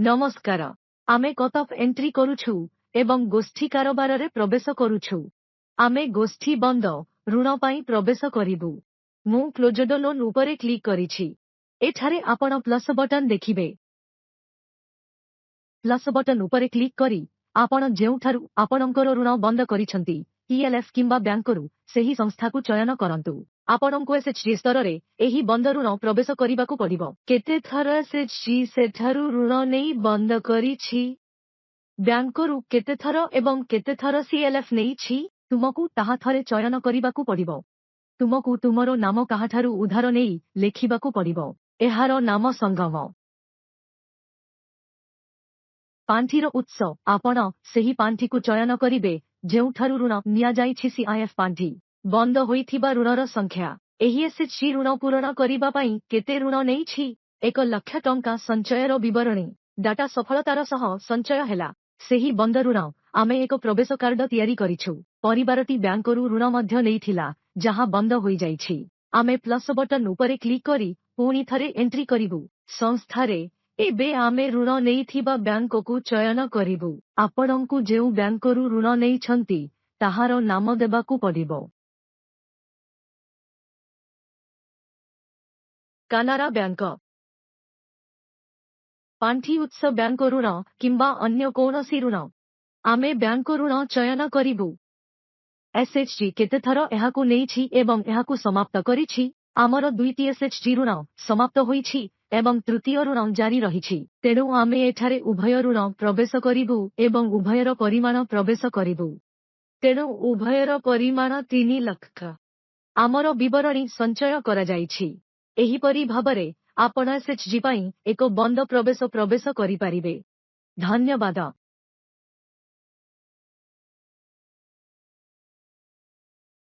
नमस्कार आमे cutoff entry करुछु एवं गोष्ठी कारोबार प्रवेश करुछु। आमे गोष्ठी बंद ऋण पाई प्रवेश करिबु। मु क्लोज्ड लोन उपरे क्लिक करिछि। एठारे आपण प्लस बटन देखिबे। प्लस बटन उपरे क्लिक करी आपण जेउठारु आपणकर ऋण बंद करिसंती ईएलएफ किंबा बैंकरु सेही संस्था को चयन करंतु। आपणको एसएचजी स्तर रे एही बंद ऋण प्रवेश करिबाकू पड़िबो। केते थर एसएचजी सेठारु ऋण नेई बंद करिछि, बैंकरु केते थर एवं केते थर सीएलएफ नेइछि तुमकू ताहा थरे चयन करिबाकू पड़िबो। तुमकू तुमरो नाम काहाठारु उधार नेई लेखिबाकू पड़िबो। एहारो नाम संगम। पांठीर उत्स आपण सेही पांठी को चयन करिबे जेउठारु ऋण निया जाइछि। सीआईएफ पांठी बंद होइथिबा ऋणर संख्या एही एसएचजी ऋण पूरण करिबा पई केते ऋण नेइछि 1 लाख टंका संचयर विवरणी डाटा सफलतार सह संचय हेला। सेही बंद ऋण आमे एक प्रवेश कार्ड तयारी करिछु। परिवारटी बैंकरु ऋण मध्य नेइथिला जहां बंद होई जाइछि। आमे प्लस बटन उपरे क्लिक करी पुणी थरे एंट्री करिबु। संस्थारे एबे आमे ऋण नेइथिबा बैंक को चयन करिबु। आपणंकु जेउ बैंकरु ऋण नेइछंती ताहार नाम देबाकू पड़िबो। कानारा बैंक पांठी उत्स बैंक ऋण किंबा अन्य कौनसी ऋण आमे बैंक ऋण चयन करिबु। एसएचजी केते थर एहाकू नेइछि एवं एहाकू समाप्त करिछि। आमर दुईटी एसएचजी ऋण समाप्त होइछि एवं तृतीय ऋण जारी रहिछि। तेणु आमे एठारे उभय ऋण प्रवेश करिबु एवं उभयर परिमाण प्रवेश करिबु। तेणु उभयर परिमाण 3 लाख आमर विवरणी संचय करा जाइछि। एहीपरि भाबरे आपण एसएचजी पाई एक बंद प्रवेश करि पारिबे। धन्यवाद।